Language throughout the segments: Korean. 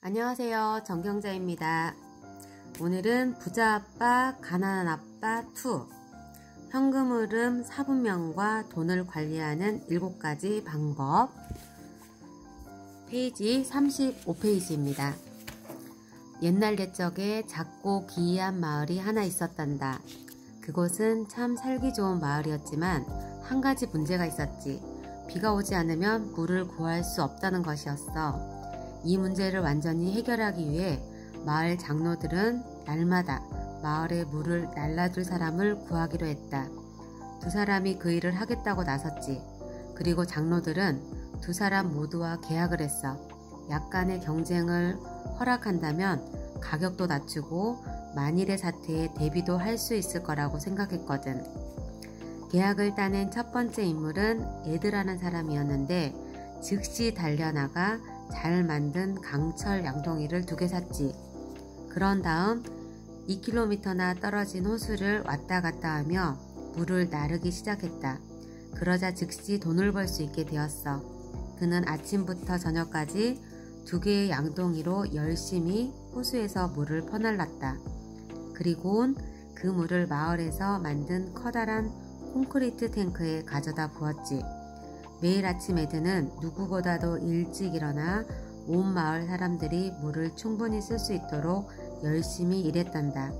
안녕하세요. 정경자입니다. 오늘은 부자 아빠, 가난한 아빠 2 현금 흐름 4분면과 돈을 관리하는 7가지 방법 페이지 35페이지입니다. 옛날 옛적에 작고 기이한 마을이 하나 있었단다. 그곳은 참 살기 좋은 마을이었지만 한 가지 문제가 있었지. 비가 오지 않으면 물을 구할 수 없다는 것이었어. 이 문제를 완전히 해결하기 위해 마을 장로들은 날마다 마을에 물을 날라줄 사람을 구하기로 했다. 2사람이 그 일을 하겠다고 나섰지. 그리고 장로들은 2사람 모두와 계약을 했어. 약간의 경쟁을 허락한다면 가격도 낮추고 만일의 사태에 대비도 할 수 있을 거라고 생각했거든. 계약을 따낸 첫 번째 인물은 에드라는 사람이었는데 즉시 달려나가 잘 만든 강철 양동이를 2개 샀지. 그런 다음 2km나 떨어진 호수를 왔다 갔다 하며 물을 나르기 시작했다. 그러자 즉시 돈을 벌 수 있게 되었어. 그는 아침부터 저녁까지 2개의 양동이로 열심히 호수에서 물을 퍼날랐다. 그리고는 그 물을 마을에서 만든 커다란 콘크리트 탱크에 가져다 부었지. 매일 아침 에드는 누구보다도 일찍 일어나 온 마을 사람들이 물을 충분히 쓸 수 있도록 열심히 일했단다.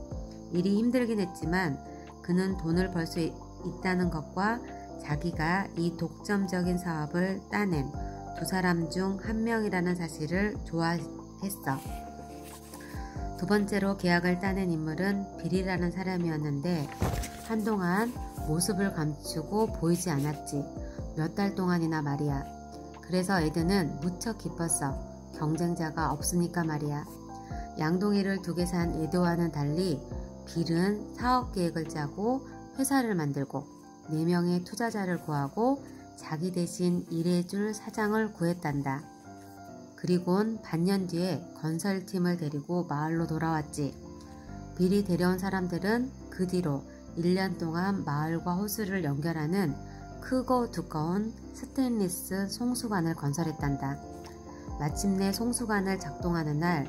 일이 힘들긴 했지만 그는 돈을 벌 수 있다는 것과 자기가 이 독점적인 사업을 따낸 2사람 중 1명이라는 사실을 좋아했어. 2번째로 계약을 따낸 인물은 빌이라는 사람이었는데 한동안 모습을 감추고 보이지 않았지. 몇 달 동안이나 말이야. 그래서 에드는 무척 기뻤어. 경쟁자가 없으니까 말이야. 양동이를 2개 산 에드와는 달리 빌은 사업 계획을 짜고 회사를 만들고 4명의 투자자를 구하고 자기 대신 일해줄 사장을 구했단다. 그리곤 반년 뒤에 건설팀을 데리고 마을로 돌아왔지. 빌이 데려온 사람들은 그 뒤로 1년 동안 마을과 호수를 연결하는 크고 두꺼운 스테인리스 송수관을 건설했단다. 마침내 송수관을 작동하는 날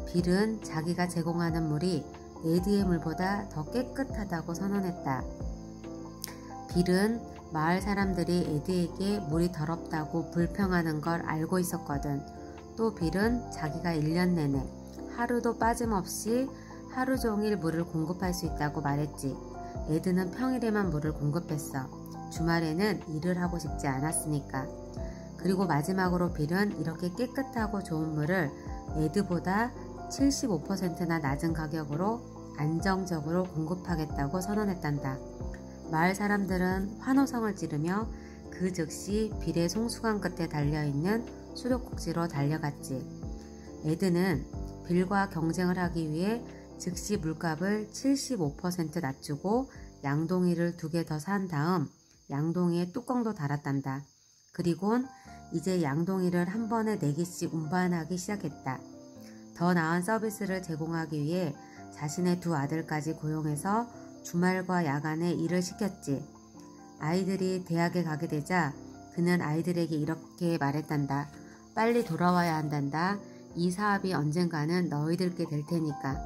빌은 자기가 제공하는 물이 에드의 물보다 더 깨끗하다고 선언했다. 빌은 마을 사람들이 에드에게 물이 더럽다고 불평하는 걸 알고 있었거든. 또 빌은 자기가 1년 내내 하루도 빠짐없이 하루 종일 물을 공급할 수 있다고 말했지. 에드는 평일에만 물을 공급했어. 주말에는 일을 하고 싶지 않았으니까. 그리고 마지막으로 빌은 이렇게 깨끗하고 좋은 물을 에드보다 75%나 낮은 가격으로 안정적으로 공급하겠다고 선언했단다. 마을 사람들은 환호성을 지르며 그 즉시 빌의 송수관 끝에 달려있는 수도꼭지로 달려갔지. 에드는 빌과 경쟁을 하기 위해 즉시 물값을 75% 낮추고 양동이를 2개 더 산 다음 양동이에 뚜껑도 달았단다. 그리곤 이제 양동이를 한 번에 4개씩 운반하기 시작했다. 더 나은 서비스를 제공하기 위해 자신의 2 아들까지 고용해서 주말과 야간에 일을 시켰지. 아이들이 대학에 가게 되자 그는 아이들에게 이렇게 말했단다. 빨리 돌아와야 한단다. 이 사업이 언젠가는 너희들께 될 테니까.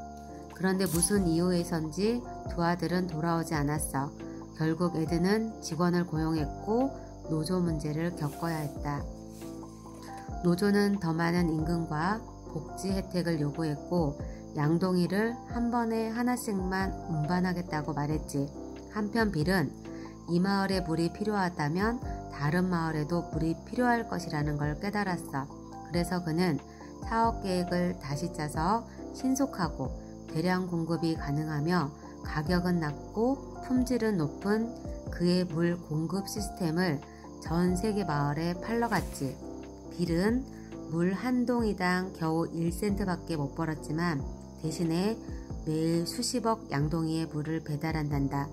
그런데 무슨 이유에선지 2 아들은 돌아오지 않았어. 결국 에드는 직원을 고용했고 노조 문제를 겪어야 했다. 노조는 더 많은 임금과 복지 혜택을 요구했고 양동이를 한 번에 하나씩만 운반하겠다고 말했지. 한편 빌은 이 마을에 물이 필요하다면 다른 마을에도 물이 필요할 것이라는 걸 깨달았어. 그래서 그는 사업 계획을 다시 짜서 신속하고 대량 공급이 가능하며 가격은 낮고 품질은 높은 그의 물 공급 시스템을 전 세계 마을에 팔러갔지. 빌은 물 한 동이당 겨우 1센트밖에 못 벌었지만 대신에 매일 수십억 양동이의 물을 배달한단다.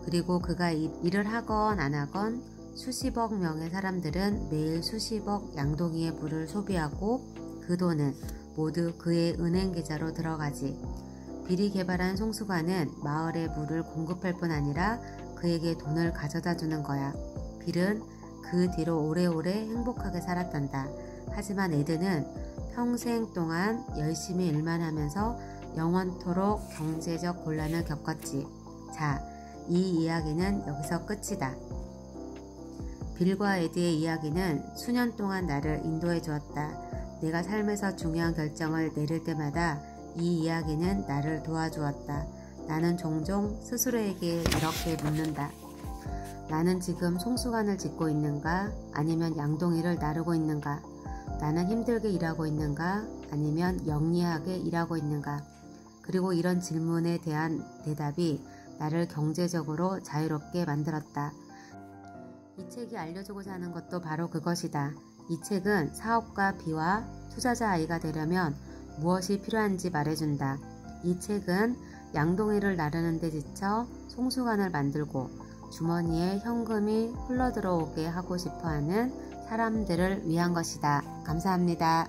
그리고 그가 일을 하건 안 하건 수십억 명의 사람들은 매일 수십억 양동이의 물을 소비하고 그 돈은 모두 그의 은행 계좌로 들어가지. 빌이 개발한 송수관은 마을에 물을 공급할 뿐 아니라 그에게 돈을 가져다 주는 거야. 빌은 그 뒤로 오래오래 행복하게 살았단다. 하지만 에드는 평생 동안 열심히 일만 하면서 영원토록 경제적 곤란을 겪었지. 자, 이 이야기는 여기서 끝이다. 빌과 에디의 이야기는 수년 동안 나를 인도해 주었다. 내가 삶에서 중요한 결정을 내릴 때마다 이 이야기는 나를 도와주었다. 나는 종종 스스로에게 이렇게 묻는다. 나는 지금 송수관을 짓고 있는가? 아니면 양동이를 나르고 있는가? 나는 힘들게 일하고 있는가? 아니면 영리하게 일하고 있는가? 그리고 이런 질문에 대한 대답이 나를 경제적으로 자유롭게 만들었다. 이 책이 알려주고자 하는 것도 바로 그것이다. 이 책은 사업가 B와 투자자 I가 되려면 무엇이 필요한지 말해준다. 이 책은 양동이를 나르는 데 지쳐 송수관을 만들고 주머니에 현금이 흘러들어오게 하고 싶어하는 사람들을 위한 것이다. 감사합니다.